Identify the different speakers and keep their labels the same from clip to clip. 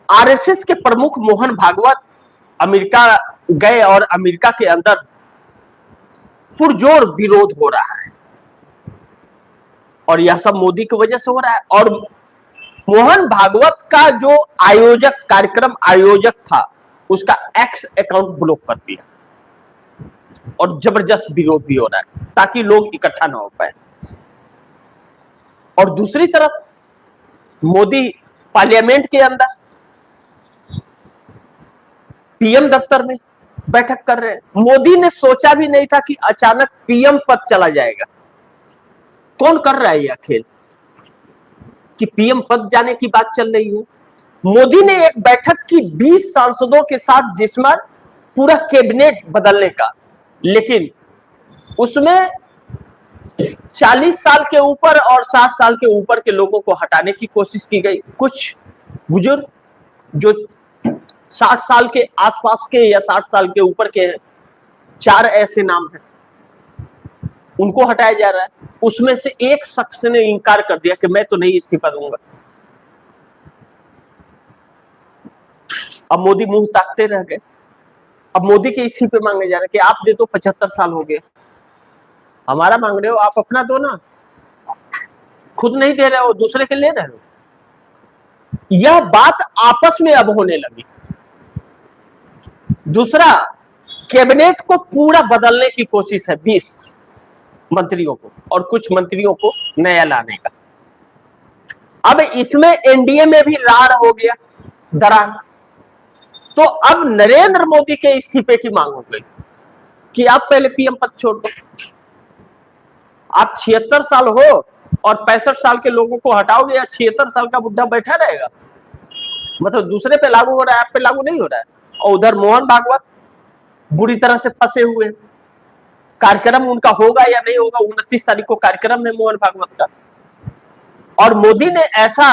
Speaker 1: RSS के प्रमुख Mohan Bhagwat America गए और अमेरिका के अंदर पुरजोर विरोध हो रहा है और यह सब मोदी की वजह से हो रहा है। और मोहन भागवत का जो कार्यक्रम आयोजक था उसका एक्स अकाउंट ब्लॉक कर दिया और जबरदस्त विरोध भी हो रहा है ताकि लोग इकट्ठा ना हो पाए। और दूसरी तरफ मोदी पार्लियामेंट के अंदर पीएम दफ्तर में बैठक कर रहे हैं। मोदी ने सोचा भी नहीं था कि अचानक पीएम पद चला जाएगा। कौन कर रहा है यह खेल कि पीएम पद जाने की बात चल रही है। मोदी ने एक बैठक की 20 सांसदों के साथ जिसमें पूरा कैबिनेट बदलने का, लेकिन उसमें 40 साल के ऊपर और 60 साल के ऊपर के लोगों को हटाने की कोशिश की गई। कुछ बुजुर्ग जो 60 साल के आसपास के या 60 साल के ऊपर के हैं, 4 ऐसे नाम हैं, उनको हटाया जा रहा है। उसमें से एक शख्स ने इनकार कर दिया कि मैं तो नहीं इस्तीफा दूंगा। अब मोदी मुंह ताकते रह गए। अब मोदी के इस्तीफे मांगे जा रहे कि आप दे दो, 75 साल हो गए, हमारा मांग रहे हो, आप अपना दो ना, खुद नहीं दे रहे हो, दूसरे के ले रहे हो। यह बात आपस में अब होने लगी। दूसरा, कैबिनेट को पूरा बदलने की कोशिश है 20 मंत्रियों को और कुछ मंत्रियों को नया लाने का। अब इसमें एनडीए में भी रार हो गया, दरार। तो अब नरेंद्र मोदी के इस्तीफे की मांग हो गई कि आप पहले पीएम पद छोड़ दो। आप 76 साल हो और 65 साल के लोगों को हटाओगे या 76 साल का बुढ़ा बैठा रहेगा? मतलब दूसरे पे लागू हो रहा है, आप पे लागू नहीं हो रहा है। और उधर मोहन भागवत बुरी तरह से फंसे हुए। कार्यक्रम उनका होगा या नहीं होगा, 29 तारीख को कार्यक्रम है मोहन भागवत का। और मोदी ने ऐसा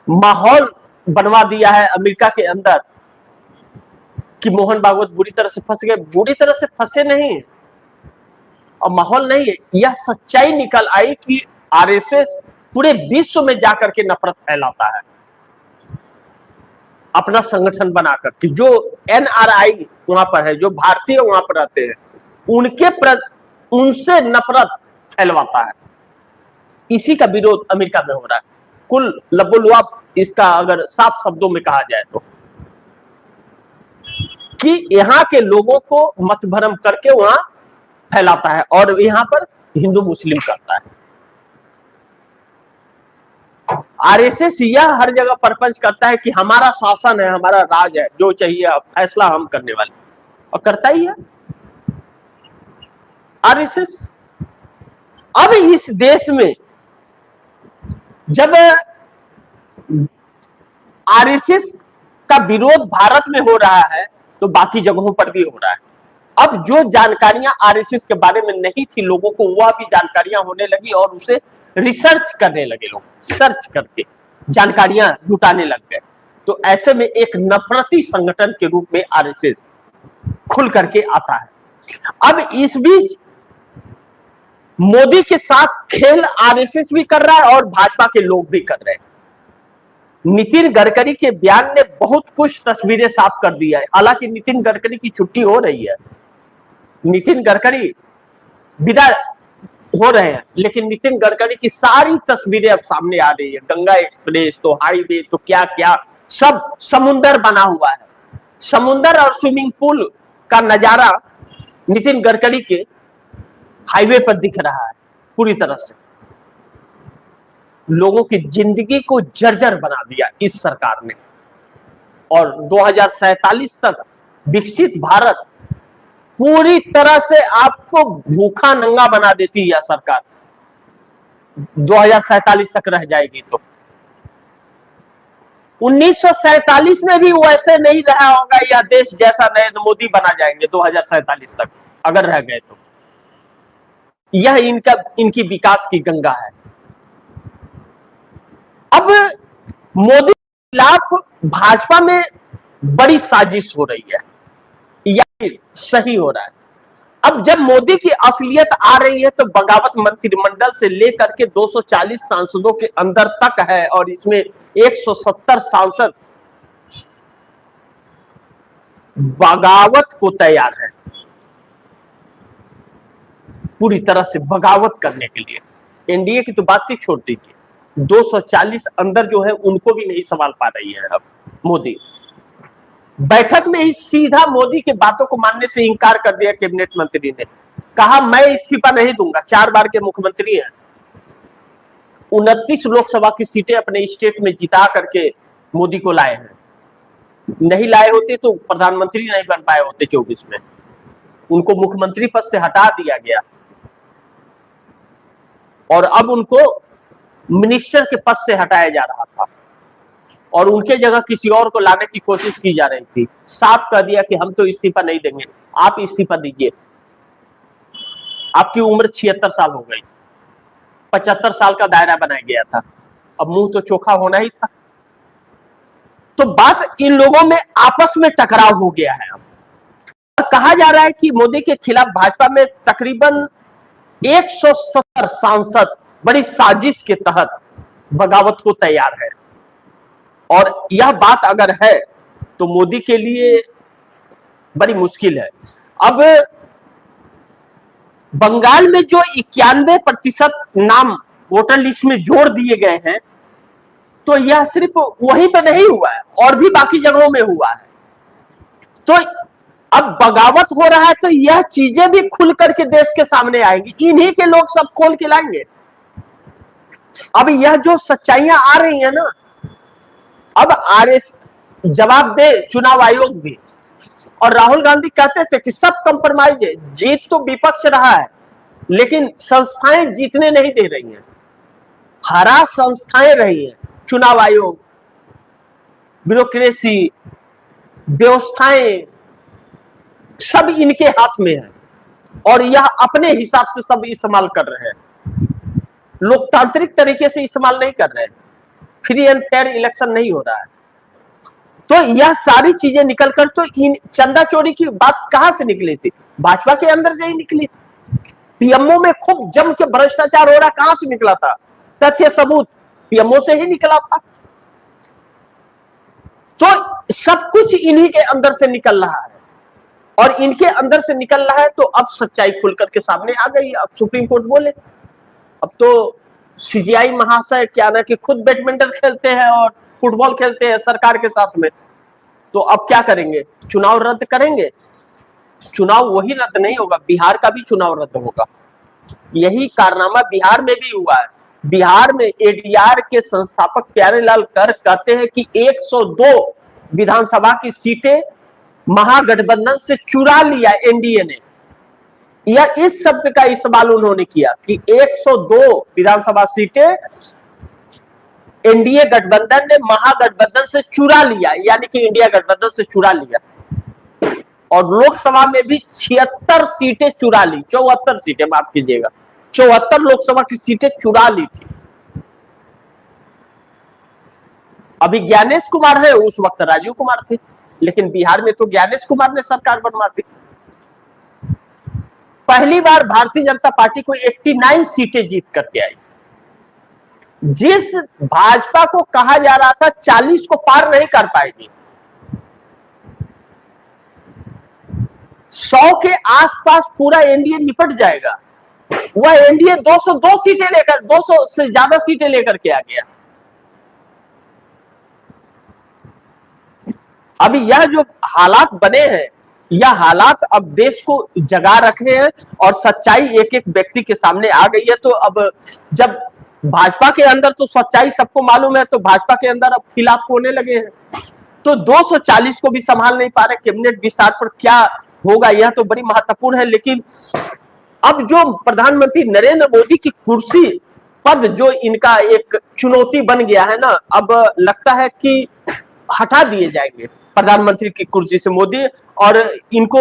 Speaker 1: माहौल बनवा दिया है अमेरिका के अंदर कि मोहन भागवत बुरी तरह से फंस गए। बुरी तरह से फंसे नहीं और माहौल नहीं है, यह सच्चाई निकल आई कि आरएसएस पूरे विश्व में जाकर के नफरत फैलाता है अपना संगठन बनाकर कि जो एनआरआई वहां पर है, जो भारतीय वहां पर रहते हैं, उनसे नफरत फैलवाता है। इसी का विरोध अमेरिका में हो रहा है। कुल लबुलवाब इसका अगर साफ शब्दों में कहा जाए तो, कि यहाँ के लोगों को मतभरम करके वहां फैलाता है और यहाँ पर हिंदू मुस्लिम करता है। आरएसएस यह हर जगह परपंच करता है कि हमारा शासन है, हमारा राज है, जो चाहिए फैसला हम करने वाले, और करता ही है आरएसएस। अब इस देश में जब आरएसएस का विरोध भारत में हो रहा है तो बाकी जगहों पर भी हो रहा है। अब जो जानकारियां आरएसएस के बारे में नहीं थी लोगों को, वह भी जानकारियां होने लगी और उसे रिसर्च करने लगे। लोग सर्च करके जानकारियां जुटाने लग गए। तो ऐसे में एक नफरती संगठन के रूप में आरएसएस खुल करके आता है। अब इस बीच मोदी के साथ खेल आरएसएस भी कर रहा है और भाजपा के लोग भी कर रहे हैं। नितिन गडकरी के बयान ने बहुत कुछ तस्वीरें साफ कर दिया है। हालांकि नितिन गडकरी की छुट्टी हो रही है, नितिन गडकरी विदा हो रहे हैं, लेकिन नितिन गडकरी की सारी तस्वीरें अब सामने आ रही है। गंगा एक्सप्रेस तो हाईवे तो क्या क्या सब समुंदर बना हुआ है। समुंदर और स्विमिंग पूल का नजारा नितिन गडकरी के हाईवे पर दिख रहा है पूरी तरह से। लोगों की जिंदगी को जर्जर बना दिया इस सरकार ने। और 2047 तक विकसित भारत पूरी तरह से आपको भूखा नंगा बना देती है सरकार। 2047 तक रह जाएगी तो 1947 में भी वैसे नहीं रहा होगा यह देश जैसा नरेंद्र मोदी बना जाएंगे 2047 तक अगर रह गए तो। यह इनकी विकास की गंगा है। अब मोदी के खिलाफ भाजपा में बड़ी साजिश हो रही है या सही हो रहा है। अब जब मोदी की असलियत आ रही है तो बगावत मंत्रिमंडल से लेकर के 240 सांसदों के अंदर तक है और इसमें 170 सांसद बगावत को तैयार है, पूरी तरह से बगावत करने के लिए। एनडीए की तो बात ही छोड़ दीजिए, 240 अंदर जो है उनको भी नहीं संभाल पा रही है अब मोदी। बैठक में ही सीधा मोदी की बातों को मानने से इंकार कर दिया कैबिनेट मंत्री ने, कहा मैं इस्तीफा नहीं दूंगा। 4 बार के मुख्यमंत्री हैं, 29 लोकसभा की सीटें अपने स्टेट में जिता करके मोदी को लाए हैं। नहीं लाए होते तो प्रधानमंत्री नहीं बन पाए होते 24 में, उनको मुख्यमंत्री पद से हटा दिया गया और अब उनको मिनिस्टर के पद से हटाया जा रहा था और उनके जगह किसी और को लाने की कोशिश की जा रही थी। साफ कह दिया कि हम तो इस्तीफा नहीं देंगे, आप इस्तीफा दीजिए। आपकी उम्र 76 साल हो गई, 75 साल का दायरा बनाया गया था, अब मुंह तो चोखा होना ही था। तो बात इन लोगों में आपस में टकराव हो गया है। और कहा जा रहा है कि मोदी के खिलाफ भाजपा में तकरीबन 170 सांसद बड़ी साजिश के तहत बगावत को तैयार है। और यह बात अगर है तो मोदी के लिए बड़ी मुश्किल है। अब बंगाल में जो 91% नाम वोटर लिस्ट में जोड़ दिए गए हैं, तो यह सिर्फ वहीं पे नहीं हुआ है, और भी बाकी जगहों में हुआ है। तो अब बगावत हो रहा है, तो यह चीजें भी खुल करके देश के सामने आएंगी, इन्हीं के लोग सब खोल के लाएंगे। अब यह जो सच्चाइयां आ रही है ना, अब आरएस जवाब दे चुनाव आयोग भी। और राहुल गांधी कहते थे कि सब कंप्रोमाइज है, जीत तो विपक्ष रहा है लेकिन संस्थाएं जीतने नहीं दे रही हैं, हरा संस्थाएं रही हैं, चुनाव आयोग, ब्यूरोक्रेसी, व्यवस्थाएं सब इनके हाथ में है और यह अपने हिसाब से सब इस्तेमाल कर रहे हैं, लोकतांत्रिक तरीके से इस्तेमाल नहीं कर रहे हैं, फ्री एंड फेयर इलेक्शन नहीं हो रहा है। तो यह सारी चीजें निकलकर, तो इन चंदा चोरी की बात कहां से निकली थी? भाजपा के अंदर से ही निकली थी। पीएमओ में खूब जम के भ्रष्टाचार हो रहा, कहां से निकला था? तथ्य सबूत पीएमओ से ही निकला था। तो सब कुछ इन्हीं के अंदर से निकल रहा है और इनके अंदर से निकल रहा है, तो अब सच्चाई खुलकर के सामने आ गई। अब सुप्रीम कोर्ट बोले, अब तो सीजीआई महाशय क्या ना कि खुद बैडमिंटन खेलते हैं और फुटबॉल खेलते हैं सरकार के साथ में, तो अब क्या करेंगे? चुनाव रद्द करेंगे? चुनाव वही रद्द नहीं होगा, बिहार का भी चुनाव रद्द होगा। यही कारनामा बिहार में भी हुआ है। बिहार में एडीआर के संस्थापक प्यारेलाल कर कहते हैं कि 102 विधानसभा की सीटें महागठबंधन से चुरा लिया एनडीए ने। यह इस शब्द का इस्तेमाल उन्होंने किया कि 102 विधानसभा सीटें एनडीए गठबंधन ने महागठबंधन से चुरा लिया, यानी कि इंडिया गठबंधन से चुरा लिया। और लोकसभा में भी 76 सीटें चुरा ली, 74 सीटें, माफ कीजिएगा, 74 लोकसभा की सीटें चुरा ली थी। अभी ज्ञानेश कुमार है, उस वक्त राजीव कुमार थे, लेकिन बिहार में तो ज्ञानेश कुमार ने सरकार बनवा दी। पहली बार भारतीय जनता पार्टी को 89 सीटें जीत करके आई। जिस भाजपा को कहा जा रहा था 40 को पार नहीं कर पाएगी, 100 के आसपास पूरा एनडीए निपट जाएगा, वह एनडीए 202 सीटें लेकर, 200 से ज्यादा सीटें लेकर के आ गया। अभी यह जो हालात बने हैं, यह हालात अब देश को जगा रखे हैं और सच्चाई एक एक व्यक्ति के सामने आ गई है। तो अब जब भाजपा के अंदर तो सच्चाई सबको मालूम है, तो भाजपा के अंदर अब खिलाफ होने लगे हैं। तो 240 को भी संभाल नहीं पा रहे। कैबिनेट विस्तार पर क्या होगा, यह तो बड़ी महत्वपूर्ण है। लेकिन अब जो प्रधानमंत्री नरेंद्र मोदी की कुर्सी पद जो इनका एक चुनौती बन गया है ना, अब लगता है कि हटा दिए जाएंगे प्रधानमंत्री की कुर्सी से मोदी, और इनको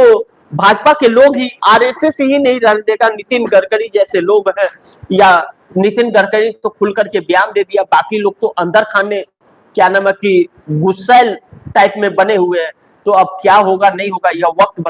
Speaker 1: भाजपा के लोग ही, आरएसएस ही नहीं रहने देगा। नितिन गडकरी जैसे लोग हैं, या नितिन गडकरी तो खुल करके बयान दे दिया, बाकी लोग तो अंदर खाने क्या नाम है कि गुस्सैल टाइप में बने हुए हैं। तो अब क्या होगा नहीं होगा, यह वक्त